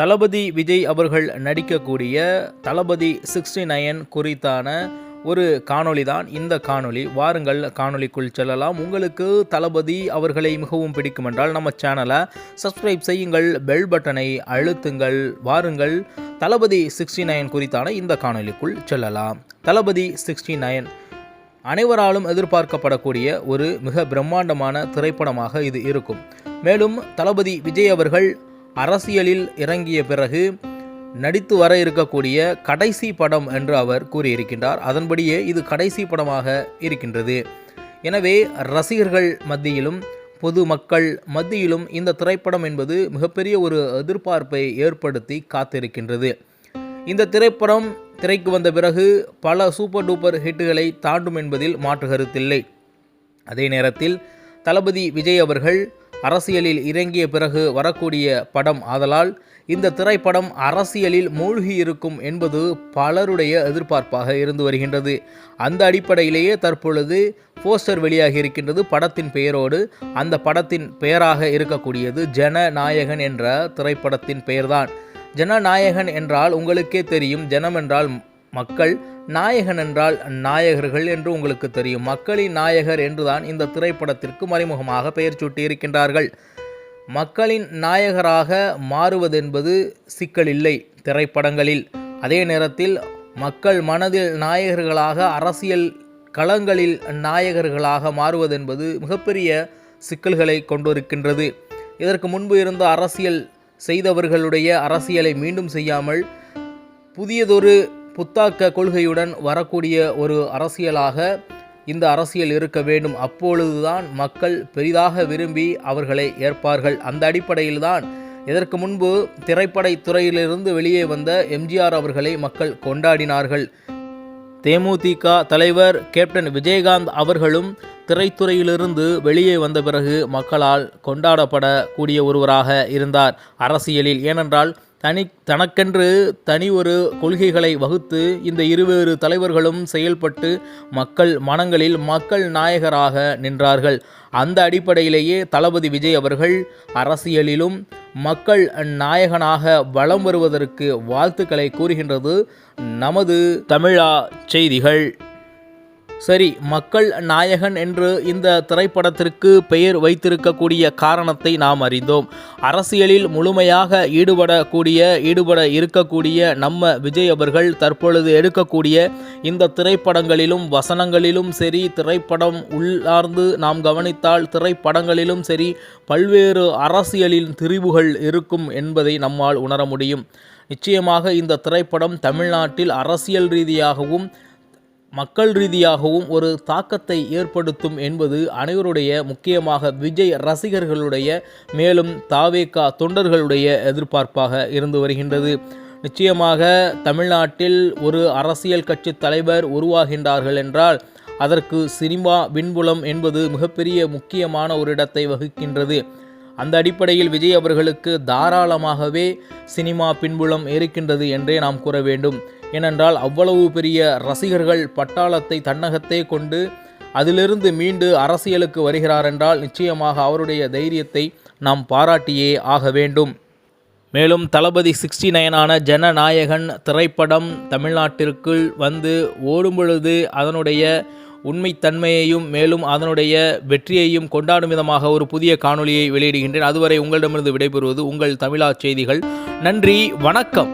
தளபதி விஜய் அவர்கள் நடிக்கக்கூடிய தளபதி 69 குறித்தான ஒரு காணொளி தான் இந்த காணொளி. வாருங்கள் காணொளிக்குள் செல்லலாம். உங்களுக்கு தளபதி அவர்களை மிகவும் பிடிக்கும் என்றால் நம்ம சேனலை சப்ஸ்கிரைப் செய்யுங்கள், பெல் பட்டனை அழுத்துங்கள். வாருங்கள் தளபதி 69 குறித்தான இந்த காணொளிக்குள் செல்லலாம். தளபதி 69 அனைவராலும் எதிர்பார்க்கப்படக்கூடிய ஒரு மிக பிரம்மாண்டமான திரைப்படமாக இது இருக்கும். மேலும் தளபதி விஜய் அவர்கள் அரசியலில் இறங்கிய பிறகு நடித்து வர இருக்கக்கூடிய கடைசி படம் என்று அவர் கூறியிருக்கின்றார். அதன்படியே இது கடைசி படமாக இருக்கின்றது. எனவே ரசிகர்கள் மத்தியிலும் பொதுமக்கள் மத்தியிலும் இந்த திரைப்படம் என்பது மிகப்பெரிய ஒரு எதிர்பார்ப்பை ஏற்படுத்தி காத்திருக்கின்றது. இந்த திரைப்படம் திரைக்கு வந்த பிறகு பல சூப்பர் டூப்பர் ஹிட்டுகளை தாண்டும் என்பதில் மாற்று கருத்தில்லை. அதே நேரத்தில் தளபதி விஜய் அவர்கள் அரசியலில் இறங்கிய பிறகு வரக்கூடிய படம் ஆதலால் இந்த திரைப்படம் அரசியலில் மூழ்கி இருக்கும் என்பது பலருடைய எதிர்பார்ப்பாக இருந்து வருகின்றது. அந்த அடிப்படையிலேயே தற்பொழுது போஸ்டர் வெளியாகி இருக்கின்றது படத்தின் பெயரோடு. அந்த படத்தின் பெயராக இருக்கக்கூடியது ஜனநாயகன் என்ற திரைப்படத்தின் பெயர்தான். ஜனநாயகன் என்றால் உங்களுக்கே தெரியும், ஜனம் என்றால் மக்கள், நாயகன் என்றால் நாயகர்கள் என்று உங்களுக்கு தெரியும். மக்களின் நாயகர் என்றுதான் இந்த திரைப்படத்திற்கு மறைமுகமாக பெயர் சூட்டி இருக்கின்றார்கள். மக்களின் நாயகராக மாறுவதென்பது சிக்கல் இல்லை திரைப்படங்களில். அதே நேரத்தில் மக்கள் மனதில் நாயகர்களாக, அரசியல் களங்களில் நாயகர்களாக மாறுவதென்பது மிகப்பெரிய சிக்கல்களை கொண்டிருக்கின்றது. இதற்கு முன்பு இருந்த அரசியல் செய்தவர்களுடைய அரசியலை மீண்டும் செய்யாமல் புதியதொரு புத்தாக்க கொள்கையுடன் வரக்கூடிய ஒரு அரசியலாக இந்த அரசியல் இருக்க வேண்டும். அப்பொழுதுதான் மக்கள் பெரிதாக விரும்பி அவர்களை ஏற்பார்கள். அந்த அடிப்படையில்தான் இதற்கு முன்பு திரைப்பட துறையிலிருந்து வெளியே வந்த எம்ஜிஆர் அவர்களை மக்கள் கொண்டாடினார்கள். தேமுதிக தலைவர் கேப்டன் விஜயகாந்த் அவர்களும் திரைத்துறையிலிருந்து வெளியே வந்த பிறகு மக்களால் கொண்டாடப்படக்கூடிய ஒருவராக இருந்தார் அரசியலில். ஏனென்றால் தனக்கென்று தனி ஒரு கொள்கைகளை வகுத்து இந்த இருவேறு தலைவர்களும் செயல்பட்டு மக்கள் மனங்களில் மக்கள் நாயகராக நின்றார்கள். அந்த அடிப்படையிலேயே தளபதி விஜய் அவர்கள் அரசியலிலும் மக்கள் நாயகனாக வலம் வருவதற்கு வாழ்த்துக்களை கூறுகின்றது நமது தமிழா செய்திகள். சரி, மக்கள் நாயகன் என்று இந்த திரைப்படத்திற்கு பெயர் வைத்திருக்கக்கூடிய காரணத்தை நாம் அறிந்தோம். அரசியலில் முழுமையாக ஈடுபட இருக்கக்கூடிய நம்ம விஜய் அவர்கள் தற்பொழுது எடுக்கக்கூடிய இந்த திரைப்படங்களிலும் வசனங்களிலும் சரி, திரைப்படம் உள்ளார்ந்து நாம் கவனித்தால் திரைப்படங்களிலும் சரி பல்வேறு அரசியலின் திரிவுகள் இருக்கும் என்பதை நம்மால் உணர முடியும். நிச்சயமாக இந்த திரைப்படம் தமிழ்நாட்டில் அரசியல் ரீதியாகவும் மக்கள் ரீதியாகவும் ஒரு தாக்கத்தை ஏற்படுத்தும் என்பது அனைவருடைய, முக்கியமாக விஜய் ரசிகர்களுடைய, மேலும் தாவேகா தொண்டர்களுடைய எதிர்பார்ப்பாக இருந்து வருகின்றது. நிச்சயமாக தமிழ்நாட்டில் ஒரு அரசியல் கட்சி தலைவர் உருவாகின்றார்கள் என்றால் அதற்கு சினிமா பின்புலம் என்பது மிகப்பெரிய முக்கியமான ஒரு இடத்தை வகிக்கின்றது. அந்த அடிப்படையில் விஜய் அவர்களுக்கு தாராளமாகவே சினிமா பின்புலம் இருக்கின்றது என்றே நாம் கூற வேண்டும். ஏனென்றால் அவ்வளவு பெரிய ரசிகர்கள் பட்டாளத்தை தன்னகத்தே கொண்டு அதிலிருந்து மீண்டு அரசியலுக்கு வருகிறார் என்றால் நிச்சயமாக அவருடைய தைரியத்தை நாம் பாராட்டியே ஆக வேண்டும். மேலும் தளபதி 69 ஜனநாயகன் திரைப்படம் தமிழ்நாட்டிற்குள் வந்து ஓடும் பொழுது அதனுடைய உண்மைத்தன்மையையும் மேலும் அதனுடைய வெற்றியையும் கொண்டாடும் விதமாக ஒரு புதிய காணொளியை வெளியிடுகின்றேன். அதுவரை உங்களிடமிருந்து விடைபெறுவது உங்கள் தமிழா செய்திகள். நன்றி, வணக்கம்.